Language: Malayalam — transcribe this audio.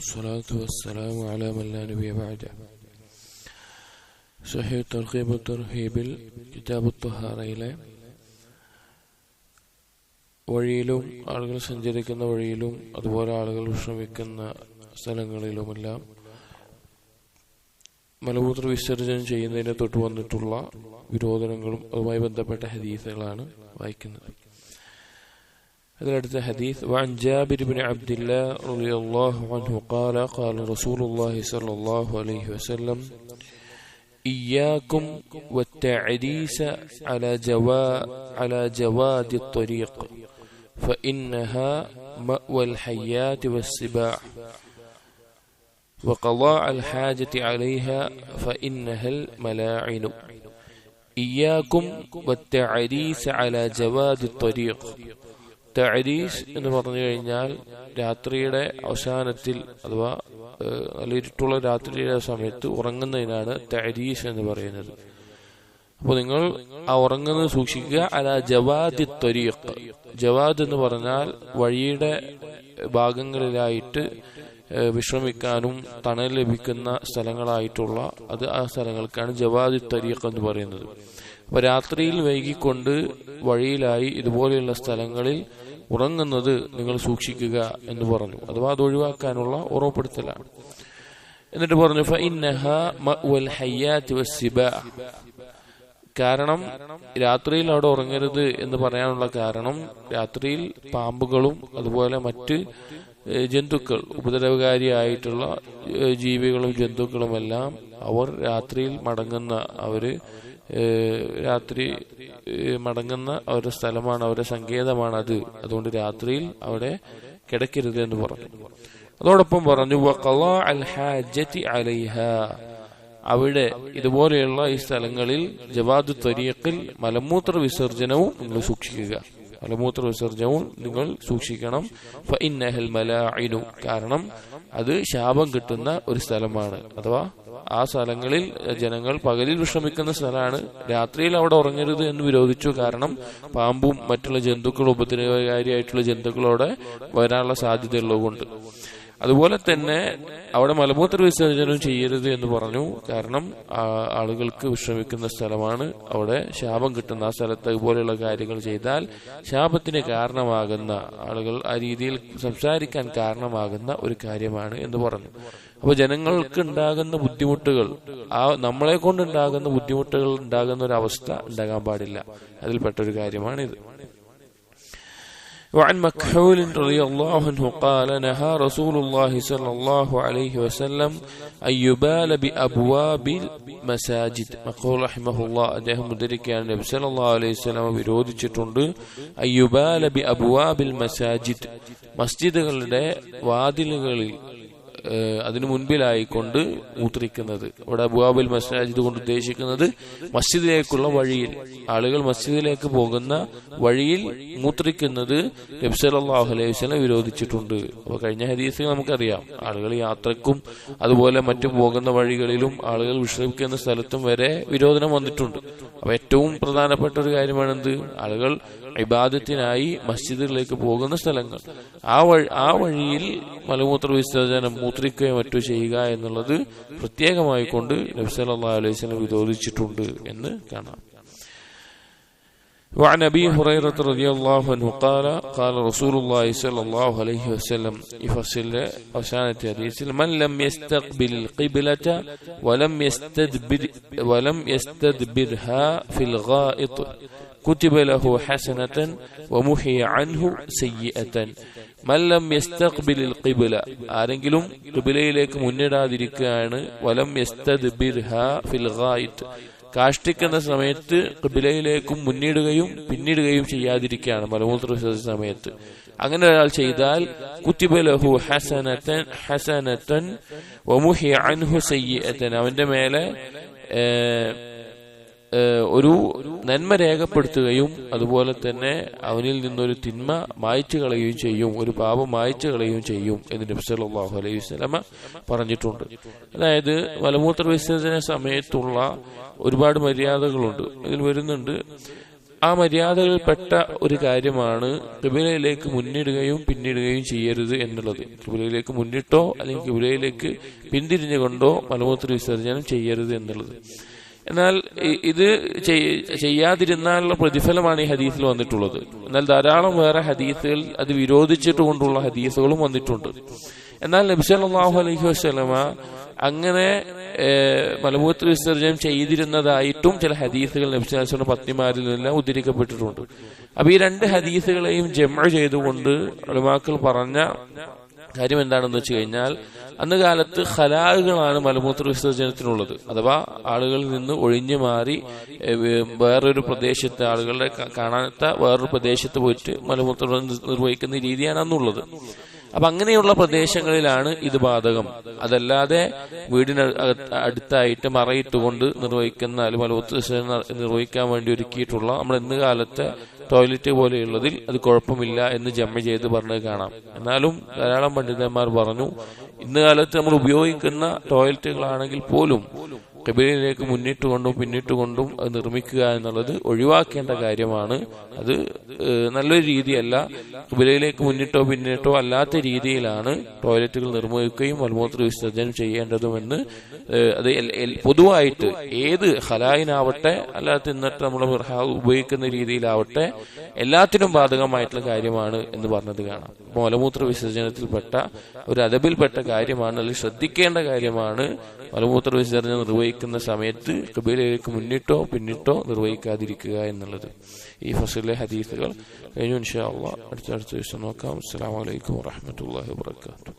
والصلاة والسلام على من لا نبي بعده. صحيح الترغيب والترهيب കിതാബ് ത്വഹാറയിലെ വഴിയിലും ആളുകൾ സഞ്ചരിക്കുന്ന വഴിയിലും അതുപോലെ ആളുകൾ വിശ്രമിക്കുന്ന സ്ഥലങ്ങളിലുമെല്ലാം മലമൂത്ര വിസർജനം ചെയ്യുന്നതിനെ തൊട്ട് വന്നിട്ടുള്ള വിരോധനങ്ങളും അതുമായി ബന്ധപ്പെട്ട ഹദീസുകളാണ് വായിക്കുന്നത്. അതിലടുത്ത ഹദീസ് وعن جابر بن عبد الله رضي الله عنه قال قال رسول الله صلى الله عليه وسلم إياكم والتعديس على جواد الطريق فإنها مأوى الحيات والسباع وقضاء الحاجة عليها فإنها الملاعن. إياكم والتعديس على جواد الطريق. തഅരീസ് എന്ന് പറഞ്ഞു കഴിഞ്ഞാൽ രാത്രിയുടെ അവസാനത്തിൽ അഥവാ നല്ല ഇരുട്ടുള്ള രാത്രിയുടെ സമയത്ത് ഉറങ്ങുന്നതിനാണ് തഅരീസ് എന്ന് പറയുന്നത്. അപ്പോൾ നിങ്ങൾ ആ ഉറങ്ങുന്നത് സൂക്ഷിക്കുക. അലാ ജവാദി ത്വരീഖ്. ജവാദ് എന്ന് പറഞ്ഞാൽ വഴിയുടെ ഭാഗങ്ങളിലായിട്ട് വിശ്രമിക്കാനും തണൽ ലഭിക്കുന്ന സ്ഥലങ്ങളായിട്ടുള്ള ആ സ്ഥലങ്ങൾക്കാണ് ജവാദി ത്വരീഖ് എന്ന് പറയുന്നത്. അപ്പൊ രാത്രിയിൽ വൈകിക്കൊണ്ട് വഴിയിലായി ഇതുപോലെയുള്ള സ്ഥലങ്ങളിൽ ഉറങ്ങുന്നത് നിങ്ങൾ സൂക്ഷിക്കുക എന്ന് പറഞ്ഞു. അഥവാ അത് ഒഴിവാക്കാനുള്ള ഓർമ്മപ്പെടുത്തലാണ്. എന്നിട്ട് പറഞ്ഞു ഫഇന്നഹാ മഅ്വൽ ഹയ്യാത്തി വസ്സിബാ. കാരണം രാത്രിയിൽ അവിടെ ഉറങ്ങരുത് എന്ന് പറയാനുള്ള കാരണം രാത്രിയിൽ പാമ്പുകളും അതുപോലെ മറ്റ് ജന്തുക്കൾ ഉപദ്രവകാരിയായിട്ടുള്ള ജീവികളും ജന്തുക്കളുമെല്ലാം അവർ രാത്രിയിൽ രാത്രി മടങ്ങുന്ന അവരുടെ സ്ഥലമാണ്, അവരുടെ സങ്കേതമാണ് അത്. അതുകൊണ്ട് രാത്രിയിൽ അവിടെ കിടക്കരുത് എന്ന് പറഞ്ഞു. അതോടൊപ്പം പറഞ്ഞു വഖളാ അൽ ഹാജതി അലൈഹാ. അവിടെ ഇതുപോലെയുള്ള ഈ സ്ഥലങ്ങളിൽ ജവാദു ത്വരീഖിൽ മലമൂത്ര വിസർജനവും നിങ്ങൾ സൂക്ഷിക്കുക. മലമൂത്ര വിസർജനവും നിങ്ങൾ സൂക്ഷിക്കണം. ഫഇന്നഹൽ മലാഇനു. കാരണം അത് ശാപം കിട്ടുന്ന ഒരു സ്ഥലമാണ്. അഥവാ ആ സ്ഥലങ്ങളിൽ ജനങ്ങൾ പകലിൽ വിശ്രമിക്കുന്ന സ്ഥലമാണ്. രാത്രിയിൽ അവിടെ ഉറങ്ങരുത് എന്ന് വിരോധിച്ചു. കാരണം പാമ്പും മറ്റുള്ള ജന്തുക്കളും ഉപദ്രവകാരിയായിട്ടുള്ള ജന്തുക്കളോടെ വരാനുള്ള സാധ്യതയുള്ളതുകൊണ്ട്. അതുപോലെ തന്നെ അവിടെ മലമൂത്ര വിസർജനം ചെയ്യരുത് എന്ന് പറഞ്ഞു. കാരണം ആളുകൾക്ക് വിശ്രമിക്കുന്ന സ്ഥലമാണ്. അവിടെ ശാപം കിട്ടുന്ന ആ സ്ഥലത്ത് ഇതുപോലെയുള്ള കാര്യങ്ങൾ ചെയ്താൽ ശാപത്തിന് കാരണമാകുന്ന, ആളുകൾ ആ രീതിയിൽ സംസാരിക്കാൻ കാരണമാകുന്ന ഒരു കാര്യമാണ് എന്ന് പറഞ്ഞു. അപ്പൊ ജനങ്ങൾക്ക് ഉണ്ടാകുന്ന ബുദ്ധിമുട്ടുകൾ, നമ്മളെ കൊണ്ടുണ്ടാകുന്ന ബുദ്ധിമുട്ടുകൾ ഉണ്ടാകുന്ന ഒരു അവസ്ഥ ഉണ്ടാകാൻ പാടില്ല. അതിൽപ്പെട്ടൊരു കാര്യമാണിത്. وعن مكحول رضي الله عنه قال نهى رسول الله صلى الله عليه وسلم أن يبال بأبواب المساجد. مكحول رحمه الله അദ്ദേഹം ഉദ്ധരിക്കുകയാണ് നബി സല്ലല്ലാഹു അലൈഹി വസല്ലം വിരോധിച്ചിട്ടുണ്ട് أن يبال بأبواب المساجد. മസ്ജിദുകളുടെ വാതിലുകളിൽ അതിനു മുൻപിലായിക്കൊണ്ട് മൂത്രിക്കുന്നത്. ഇവിടെ അബ്വാബുൽ മസാജിദ് കൊണ്ട് ഉദ്ദേശിക്കുന്നത് മസ്ജിദിലേക്കുള്ള വഴിയിൽ, ആളുകൾ മസ്ജിദിലേക്ക് പോകുന്ന വഴിയിൽ മൂത്രിക്കുന്നത് നബി സല്ലല്ലാഹു അലൈഹി വസല്ലം വിരോധിച്ചിട്ടുണ്ട്. അപ്പൊ കഴിഞ്ഞ ഹദീസിൽ നമുക്കറിയാം ആളുകൾ യാത്രക്കും അതുപോലെ മറ്റു പോകുന്ന വഴികളിലും ആളുകൾ വിശ്രമിക്കുന്ന സ്ഥലത്തും വരെ വിരോധനം വന്നിട്ടുണ്ട്. അപ്പൊ ഏറ്റവും പ്രധാനപ്പെട്ട ഒരു കാര്യമാണെന്ത്? ആളുകൾ ഇബാദത്തിനായി മസ്ജിദിലേക്ക് പോകുന്ന സ്ഥലങ്ങൾ, ആ വഴിയിൽ മലമൂത്ര വിസർജനം മൂത്രിക്കുകയോ മറ്റോ ചെയ്യുക എന്നുള്ളത് പ്രത്യേകമായി കൊണ്ട് നബി സല്ലല്ലാഹു അലൈഹി വസല്ലം വിരോധിച്ചിട്ടുണ്ട് എന്ന് കാണാം. وعن أبي هريرة رضي الله عنه قال قال رسول الله صلى الله عليه وسلم يفصل أشانة حديث من لم يستقبل القبلة ولم يستدبرها في الغائط كتب له حسنة ومحي عنه سيئة. من لم يستقبل القبلة. ആരെങ്കിലും ഖിബലയിലേക്ക് മുന്നിടാതിരിക്കുകയാണ്. വലം യസ്തദ്ബിർഹാ ഫിൽ ഗായിത്ത്. കാഷ്ടിക്കുന്ന സമയത്ത് ഖിബലയിലേക്കും മുന്നിടുകയും പിന്നിടുകയും ചെയ്യാതിരിക്കുകയാണ് മലമൂത്ര വിസർജന സമയത്ത്. അങ്ങനെ ഒരാൾ ചെയ്താൽ കുതിബ ലഹു ഹസനതൻ വമുഹി അൻഹു സയ്യിഅതൻ. അവന്റെ മേലെ ഒരു നന്മ രേഖപ്പെടുത്തുകയും അതുപോലെ തന്നെ അവനിൽ നിന്നൊരു തിന്മ മായ്ച്ചു കളയുകയും ചെയ്യും, ഒരു പാപം മായ്ച്ചു കളയുകയും ചെയ്യും എന്ന് നബി സല്ലല്ലാഹു അലൈഹി വസല്ലം പറഞ്ഞിട്ടുണ്ട്. അതായത് മലമൂത്ര വിസർജന സമയത്തുള്ള ഒരുപാട് മര്യാദകളുണ്ട്. ഇതിൽ വരുന്നുണ്ട് ആ മര്യാദകളിൽപ്പെട്ട ഒരു കാര്യമാണ് ഖിബലയിലേക്ക് മുന്നിടുകയും പിന്നിടുകയും ചെയ്യരുത് എന്നുള്ളത്. ഖിബലയിലേക്ക് മുന്നിട്ടോ അല്ലെങ്കിൽ ഖിബലയിലേക്ക് പിന്തിരിഞ്ഞുകൊണ്ടോ മലമൂത്ര വിസർജനം ചെയ്യരുത് എന്നുള്ളത്. എന്നാൽ ഇത് ചെയ്യാതിരുന്നാലുള്ള പ്രതിഫലമാണ് ഈ ഹദീസിൽ വന്നിട്ടുള്ളത്. എന്നാൽ ധാരാളം വേറെ ഹദീസുകൾ അത് വിരോധിച്ചിട്ടുകൊണ്ടുള്ള ഹദീസുകളും വന്നിട്ടുണ്ട്. എന്നാൽ നബി സല്ലല്ലാഹു അലൈഹി വസല്ലമ അങ്ങനെ മലമൂത്ര വിസർജനം ചെയ്തിരുന്നതായിട്ടും ചില ഹദീസുകൾ നബി സല്ലല്ലാഹു അലൈഹി വസല്ലം പത്നിമാരിൽ നിന്നെല്ലാം ഉദ്ധരിക്കപ്പെട്ടിട്ടുണ്ട്. അപ്പൊ ഈ രണ്ട് ഹദീസുകളെയും ജംഅ ചെയ്തുകൊണ്ട് ഉലമാക്കൾ പറഞ്ഞ കാര്യം എന്താണെന്ന് വെച്ച് കഴിഞ്ഞാൽ, അന്ന് കാലത്ത് ഖലാകളാണ് മലമൂത്ര വിസർജനത്തിനുള്ളത്. അഥവാ ആളുകളിൽ നിന്ന് ഒഴിഞ്ഞു മാറി വേറൊരു പ്രദേശത്ത്, ആളുകളെ കാണാത്ത വേറൊരു പ്രദേശത്ത് പോയിട്ട് മലമൂത്രം നിർവഹിക്കുന്ന രീതിയാണ് അന്നുള്ളത്. അപ്പൊ അങ്ങനെയുള്ള പ്രദേശങ്ങളിലാണ് ഇത് ബാധകം. അതല്ലാതെ വീടിന് അടുത്തായിട്ട് മറയിട്ടുകൊണ്ട് നിർവഹിക്കുന്ന അല്ലെങ്കിൽ മലമൂത്ര വിസർജനം നിർവഹിക്കാൻ വേണ്ടി ഒരുക്കിയിട്ടുള്ള നമ്മൾ ഇന്ന് കാലത്തെ ടോയ്ലറ്റ് പോലെയുള്ളതിൽ അത് കുഴപ്പമില്ല എന്ന് ജമ്മ ചെയ്ത് പറഞ്ഞത് കാണാം. എന്നാലും ധാരാളം പണ്ഡിതന്മാർ പറഞ്ഞു, ഇന്ന് കാലത്ത് നമ്മൾ ഉപയോഗിക്കുന്ന ടോയ്ലറ്റുകളാണെങ്കിൽ പോലും ഖിബലയിലേക്ക് മുന്നിട്ടുകൊണ്ടും പിന്നിട്ടുകൊണ്ടും അത് നിർമ്മിക്കുക എന്നുള്ളത് ഒഴിവാക്കേണ്ട കാര്യമാണ്. അത് നല്ലൊരു രീതിയല്ല. ഖിബലയിലേക്ക് മുന്നിട്ടോ പിന്നിട്ടോ അല്ലാത്ത രീതിയിലാണ് ടോയ്ലറ്റുകൾ നിർമ്മിക്കുകയും മലമൂത്ര വിസർജനം ചെയ്യേണ്ടതുമെന്ന് അത് പൊതുവായിട്ട് ഏത് ഖലായിനാവട്ടെ അല്ലാത്ത ഇന്നത്തെ നമ്മൾ ഉപയോഗിക്കുന്ന രീതിയിലാവട്ടെ എല്ലാത്തിനും ബാധകമായിട്ടുള്ള കാര്യമാണ് എന്ന് പറഞ്ഞത് കാണാം. അപ്പോൾ മലമൂത്ര വിസർജനത്തിൽപ്പെട്ട ഒരു അദബിൽപ്പെട്ട കാര്യമാണ്, അല്ലെങ്കിൽ ശ്രദ്ധിക്കേണ്ട കാര്യമാണ് മലമൂത്ര വിസർജനം നിർവഹിക്കുന്ന സമയത്ത് ഖിബലയിലേക്ക് മുന്നിട്ടോ പിന്നിട്ടോ നിർവഹിക്കാതിരിക്കുക എന്നുള്ളത്. ഈ ഫസലിലെ ഹദീസുകൾ കഴിഞ്ഞു. ഇൻഷാ അല്ലാഹ് അടുത്ത ദിവസം നോക്കാം. അസ്സലാമു അലൈക്കും വറഹ്മത്തുള്ളാഹി വബറകാതുഹു.